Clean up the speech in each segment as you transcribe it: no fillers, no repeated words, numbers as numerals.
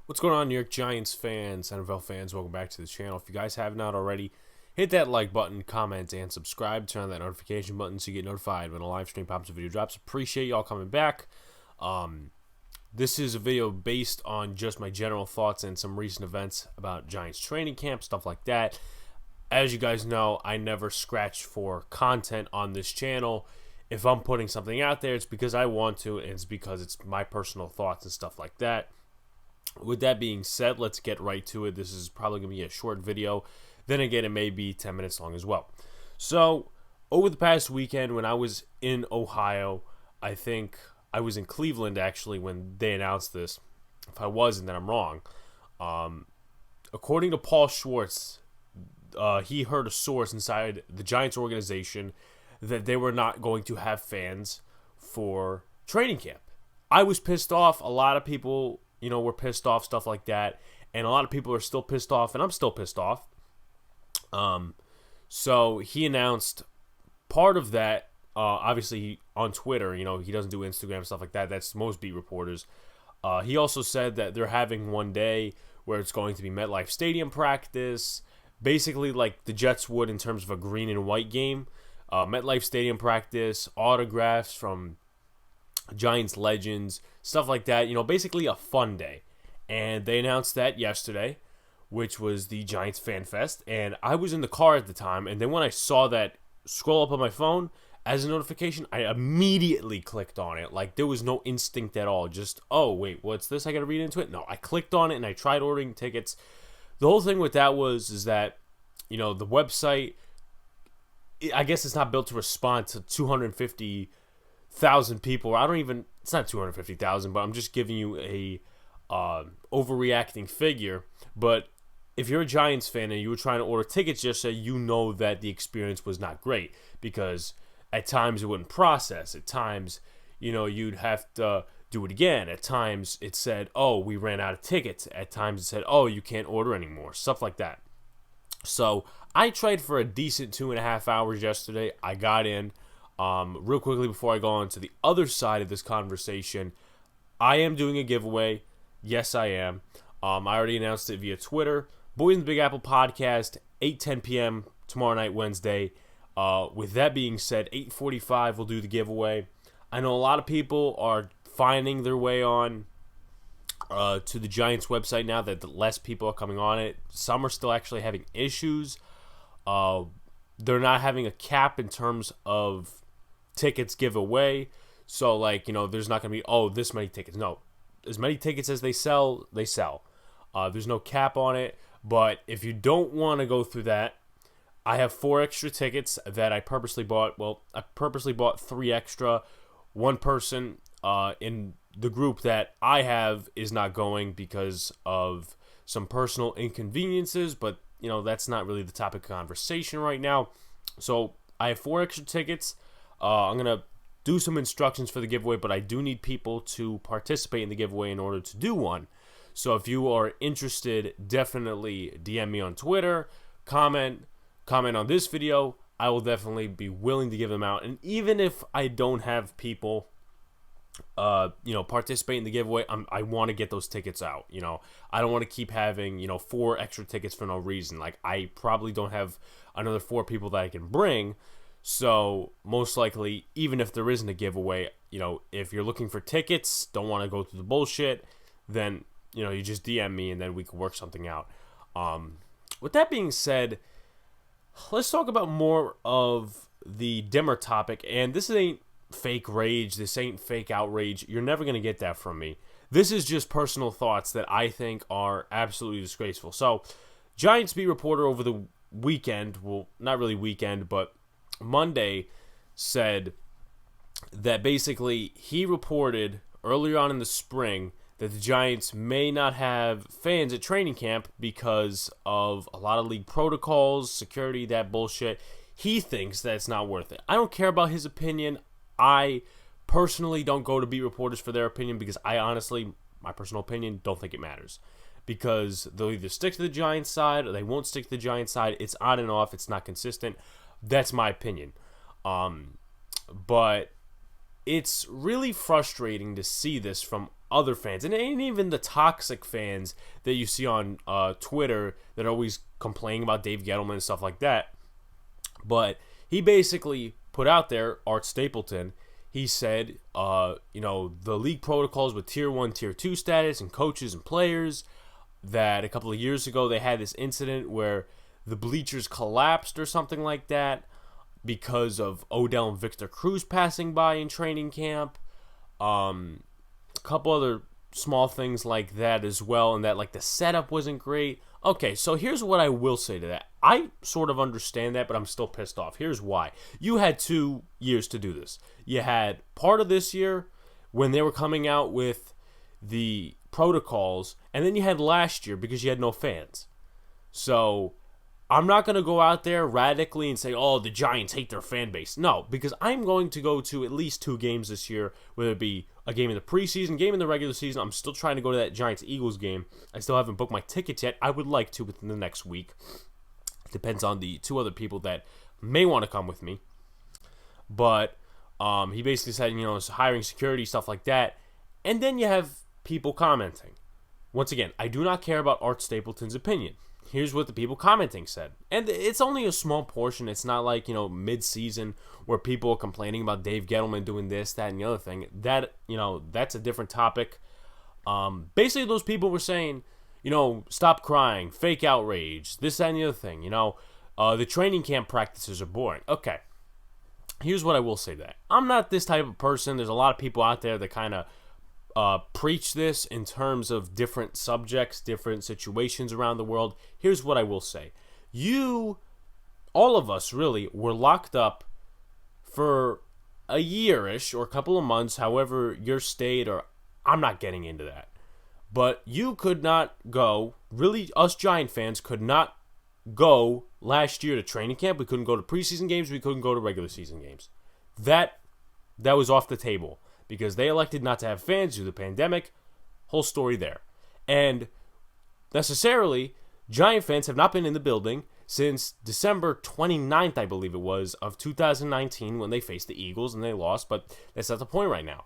What's going on, New York Giants fans, NFL fans? Welcome back to the channel. If you guys have not already, hit that like button, comment, and subscribe. Turn on that notification button so you get notified when a live stream pops, a video drops. Appreciate y'all coming back. This is a video based on just my general thoughts and some recent events about Giants training camp, stuff like that. As you guys know, I never scratch for content on this channel. If I'm putting something out there, it's because I want to, and it's because it's my personal thoughts and stuff like that. With that being said, let's get right to it. This is probably going to be a short video. Then again, it may be 10 minutes long as well. So, over the past weekend when I was in Ohio, I think I was in Cleveland actually when they announced this. If I wasn't, then I'm wrong. According to Paul Schwartz, he heard a source inside the Giants organization that they were not going to have fans for training camp. I was pissed off. A lot of people, were pissed off, stuff like that. And a lot of people are still pissed off, and I'm still pissed off. So he announced part of that, obviously on Twitter. He doesn't do Instagram, stuff like that. That's most beat reporters. He also said that they're having one day where it's going to be MetLife Stadium practice, basically like the Jets would in terms of a green and white game. MetLife Stadium practice, autographs from Giants legends, stuff like that. Basically a fun day. And they announced that yesterday, which was the Giants FanFest. And I was in the car at the time. And then when I saw that scroll up on my phone as a notification, I immediately clicked on it. Like there was no instinct at all. Just, oh, wait, what's this? I got to read into it? No, I clicked on it and I tried ordering tickets. The whole thing with that is that, the website, I guess it's not built to respond to 250,000 people. It's not 250,000, but I'm just giving you a overreacting figure. But if you're a Giants fan and you were trying to order tickets yesterday, you know that the experience was not great because at times it wouldn't process. At times, you'd have to do it again. At times it said, oh, we ran out of tickets. At times it said, oh, you can't order anymore. Stuff like that. So I tried for a decent 2.5 hours yesterday. I got in. Real quickly before I go on to the other side of this conversation, I am doing a giveaway. Yes, I am. I already announced it via Twitter. Boys in the Big Apple podcast, 8:10 p.m. tomorrow night, Wednesday. With that being said, 8:45 we'll do the giveaway. I know a lot of people are finding their way on to the Giants website now that less people are coming on it. Some are still actually having issues. They're not having a cap in terms of tickets giveaway. So, there's not going to be, this many tickets. No. As many tickets as they sell, they sell. There's no cap on it. But if you don't want to go through that, I have 4 extra tickets that I purposely bought. Well, I purposely bought 3 extra. One person in the group that I have is not going because of some personal inconveniences, but that's not really the topic of conversation right now. So I have 4 extra tickets. I'm gonna do some instructions for the giveaway, but I do need people to participate in the giveaway in order to do one. So if you are interested, definitely DM me on Twitter, comment on this video. I will definitely be willing to give them out. And even if I don't have people participate in the giveaway, I want to get those tickets out. I don't want to keep having 4 extra tickets for no reason. Like I probably don't have another 4 people that I can bring. So most likely, even if there isn't a giveaway, if you're looking for tickets, don't want to go through the bullshit, then you just DM me and then we can work something out. With that being said, let's talk about more of the dimmer topic. And this ain't fake rage. This ain't fake outrage. You're never going to get that from me. This is just personal thoughts that I think are absolutely disgraceful. So, Giants beat reporter over the weekend, well, not really weekend, but Monday, said that basically he reported earlier on in the spring that the Giants may not have fans at training camp because of a lot of league protocols, security, that bullshit. He thinks that it's not worth it. I don't care about his opinion. I personally don't go to beat reporters for their opinion because I honestly, my personal opinion, don't think it matters. Because they'll either stick to the Giants side or they won't stick to the Giants side. It's on and off. It's not consistent. That's my opinion. But it's really frustrating to see this from other fans, and even the toxic fans that you see on Twitter that are always complaining about Dave Gettleman and stuff like that. But he basically put out there, Art Stapleton, he said, the league protocols with Tier 1, Tier 2 status and coaches and players, that a couple of years ago they had this incident where the bleachers collapsed or something like that because of Odell and Victor Cruz passing by in training camp. A couple other small things like that as well, and that like the setup wasn't great. Okay, so here's what I will say to that. I sort of understand that, but I'm still pissed off. Here's why. You had 2 years to do this. You had part of this year when they were coming out with the protocols, and then you had last year because you had no fans. So I'm not going to go out there radically and say, oh, the Giants hate their fan base. No, because I'm going to go to at least 2 games this year, whether it be a game in the preseason, game in the regular season. I'm still trying to go to that Giants-Eagles game. I still haven't booked my tickets yet. I would like to within the next week. It depends on the 2 other people that may want to come with me. But he basically said, it's hiring security, stuff like that. And then you have people commenting. Once again, I do not care about Art Stapleton's opinion. Here's what the people commenting said. And it's only a small portion. It's not like, mid-season where people are complaining about Dave Gettleman doing this, that, and the other thing. That, that's a different topic. Basically, those people were saying, stop crying, fake outrage, this, that, and the other thing. The training camp practices are boring. Okay. Here's what I will say to that. I'm not this type of person. There's a lot of people out there that kind of preach this in terms of different subjects, different situations around the world. Here's what I will say. All of us really, were locked up for a year-ish or a couple of months, however your state, or I'm not getting into that. But you could not go, really, us Giant fans could not go last year to training camp. We couldn't go to preseason games. We couldn't go to regular season games. That was off the table, because they elected not to have fans due to the pandemic. Whole story there. And necessarily, Giant fans have not been in the building since December 29th, I believe it was, of 2019 when they faced the Eagles and they lost, but that's not the point right now.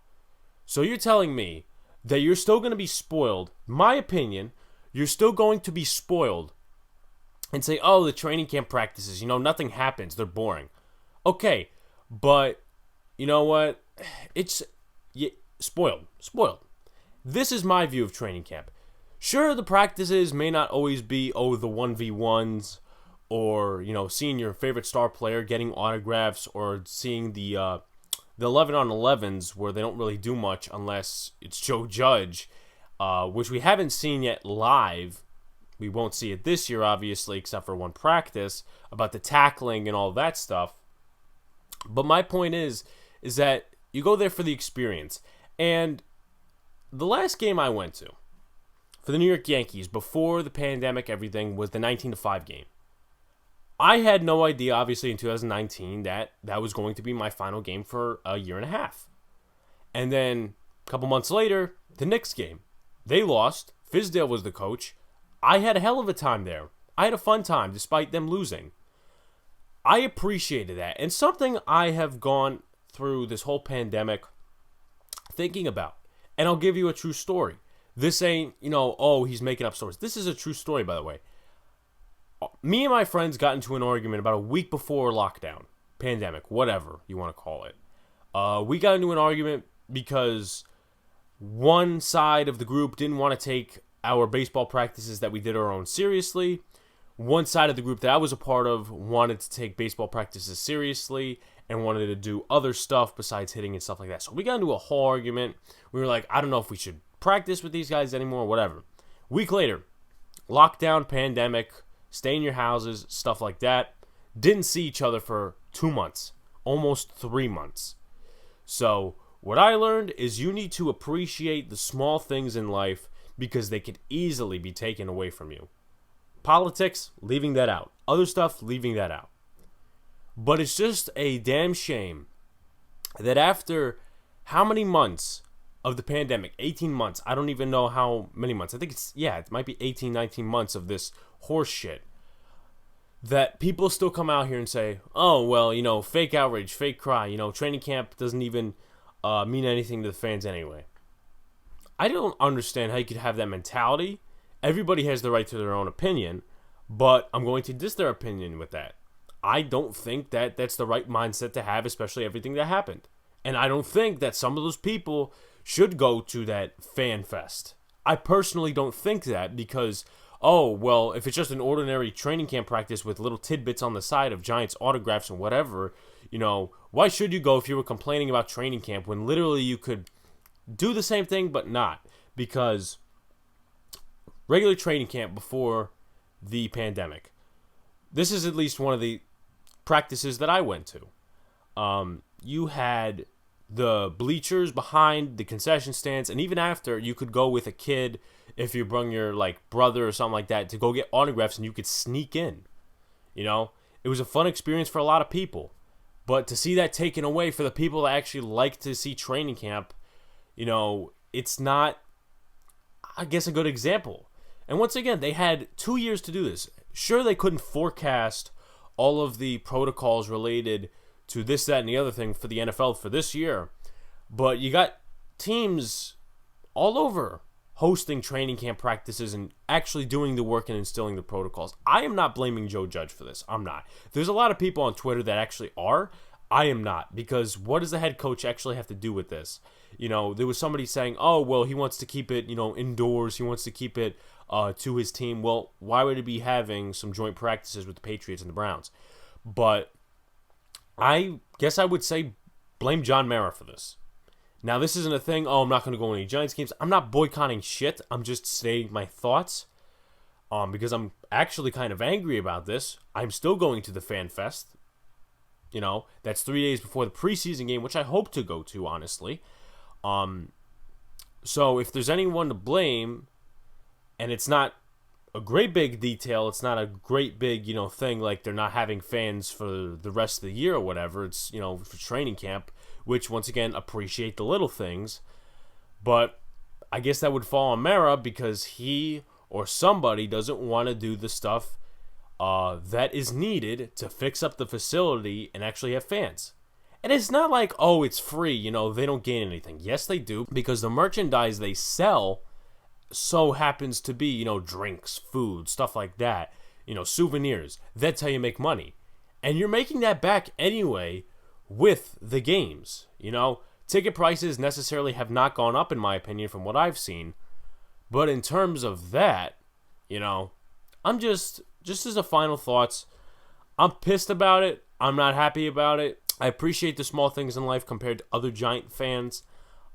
So you're telling me that you're still going to be spoiled. My opinion, you're still going to be spoiled and say, oh, the training camp practices, nothing happens. They're boring. Okay, but you know what? It's spoiled. This is my view of training camp. Sure, the practices may not always be, the 1v1s or, seeing your favorite star player getting autographs or seeing the 11-on-11s where they don't really do much unless it's Joe Judge, which we haven't seen yet live. We won't see it this year, obviously, except for one practice, about the tackling and all that stuff. But my point is that you go there for the experience. And the last game I went to for the New York Yankees before the pandemic, everything, was the 19-5 game. I had no idea, obviously, in 2019 that was going to be my final game for a year and a half. And then a couple months later, the Knicks game. They lost. Fizdale was the coach. I had a hell of a time there. I had a fun time despite them losing. I appreciated that. And something I have gone through this whole pandemic thinking about. And I'll give you a true story. This ain't, he's making up stories. This is a true story, by the way. Me and my friends got into an argument about a week before lockdown, pandemic, whatever you want to call it. We got into an argument because one side of the group didn't want to take our baseball practices that we did our own seriously. One side of the group that I was a part of wanted to take baseball practices seriously and wanted to do other stuff besides hitting and stuff like that. So we got into a whole argument. We were like, I don't know if we should practice with these guys anymore, whatever. Week later, lockdown, pandemic, stay in your houses, stuff like that. Didn't see each other for 2 months, almost 3 months. So what I learned is you need to appreciate the small things in life because they could easily be taken away from you. Politics, leaving that out. Other stuff, leaving that out. But it's just a damn shame that after how many months of the pandemic, 18 months, I don't even know how many months. I think it might be 18, 19 months of this horse shit, that people still come out here and say, oh, well, fake outrage, fake cry, training camp doesn't even mean anything to the fans anyway. I don't understand how you could have that mentality. Everybody has the right to their own opinion, but I'm going to diss their opinion with that. I don't think that that's the right mindset to have, especially everything that happened. And I don't think that some of those people should go to that FanFest. I personally don't think that because, oh, well, if it's just an ordinary training camp practice with little tidbits on the side of Giants autographs and whatever, why should you go if you were complaining about training camp when literally you could do the same thing but not? Because regular training camp before the pandemic, this is at least one of the practices that I went to. You had the bleachers behind the concession stands, and even after, you could go with a kid if you bring your brother or something like that to go get autographs, and you could sneak in. It was a fun experience for a lot of people, but to see that taken away for the people that actually like to see training camp, it's not, I guess, a good example. And once again, they had 2 years to do this. Sure, they couldn't forecast all of the protocols related to this, that, and the other thing for the NFL for this year. But you got teams all over hosting training camp practices and actually doing the work and instilling the protocols. I am not blaming Joe Judge for this. I'm not. There's a lot of people on Twitter that actually are. I am not, because what does the head coach actually have to do with this? There was somebody saying, oh, well, he wants to keep it, indoors. He wants to keep it to his team. Well, why would he be having some joint practices with the Patriots and the Browns? But I guess I would say blame John Mara for this. Now, this isn't a thing, oh, I'm not going to go to any Giants games. I'm not boycotting shit. I'm just saying my thoughts because I'm actually kind of angry about this. I'm still going to the FanFest. That's 3 days before the preseason game, which I hope to go to, honestly. So if there's anyone to blame, and it's not a great big detail, it's not a great big, thing like they're not having fans for the rest of the year or whatever. It's, for training camp, which, once again, appreciate the little things. But I guess that would fall on Mara because he or somebody doesn't want to do the stuff that is needed to fix up the facility and actually have fans. And it's not like, oh, it's free, they don't gain anything. Yes, they do, because the merchandise they sell so happens to be, drinks, food, stuff like that, souvenirs. That's how you make money. And you're making that back anyway with the games. Ticket prices necessarily have not gone up, in my opinion, from what I've seen. But in terms of that, I'm just as a final thoughts, I'm pissed about it. I'm not happy about it. I appreciate the small things in life compared to other Giant fans.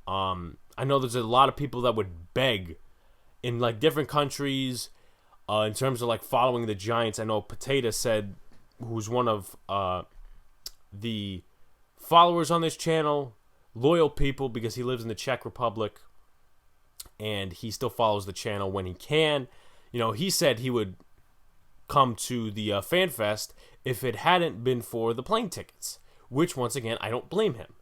I know there's a lot of people that would beg in different countries in terms of following the Giants. I know Potato said, who's one of the followers on this channel, loyal people, because he lives in the Czech Republic and he still follows the channel when he can. He said he would come to the FanFest if it hadn't been for the plane tickets, which, once again, I don't blame him.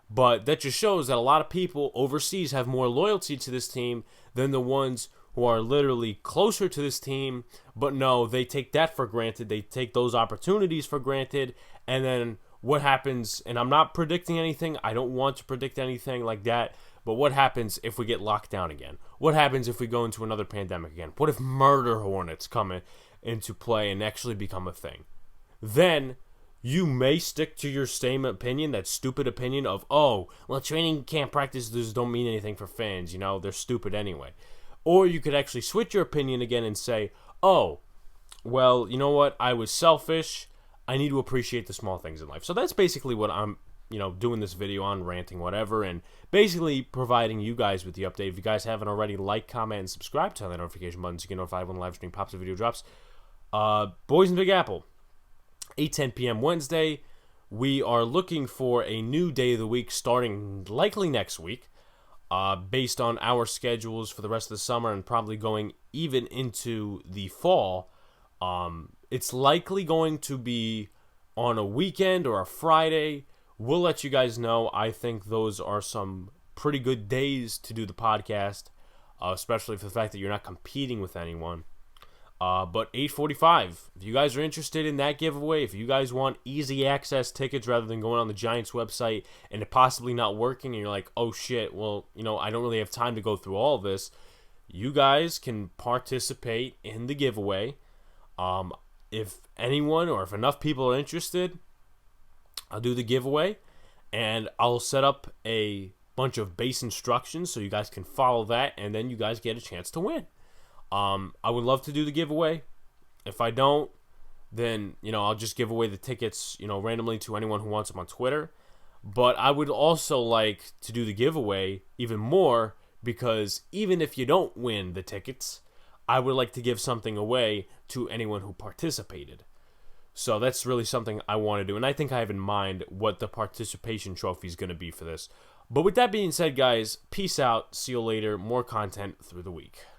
But that just shows that a lot of people overseas have more loyalty to this team than the ones who are literally closer to this team. But no, they take that for granted. They take those opportunities for granted. And then what happens, and I'm not predicting anything. I don't want to predict anything like that. But what happens if we get locked down again? What happens if we go into another pandemic again? What if murder hornets come into play and actually become a thing? Then you may stick to your same opinion, that stupid opinion of, oh, well, training camp practices don't mean anything for fans, they're stupid anyway. Or you could actually switch your opinion again and say, oh, well, you know what, I was selfish, I need to appreciate the small things in life. So that's basically what I'm, doing this video on, ranting, whatever, and basically providing you guys with the update. If you guys haven't already, like, comment, and subscribe, turn that notification button so you get notified when the live stream pops, a video drops. Boys in Big Apple. 8:10 p.m. Wednesday. We are looking for a new day of the week starting likely next week based on our schedules for the rest of the summer and probably going even into the fall. It's likely going to be on a weekend or a Friday. We'll let you guys know. I think those are some pretty good days to do the podcast, especially for the fact that you're not competing with anyone. But 8:45. If you guys are interested in that giveaway, if you guys want easy access tickets rather than going on the Giants website and it possibly not working, and you're like, oh shit, well, I don't really have time to go through all this, you guys can participate in the giveaway. If anyone or if enough people are interested, I'll do the giveaway, and I'll set up a bunch of base instructions so you guys can follow that, and then you guys get a chance to win. I would love to do the giveaway. If I don't, then I'll just give away the tickets randomly to anyone who wants them on Twitter. But I would also like to do the giveaway even more, because even if you don't win the tickets, I would like to give something away to anyone who participated. So that's really something I want to do, and I think I have in mind what the participation trophy is going to be for this. But with that being said, guys, peace out. See you later. More content through the week.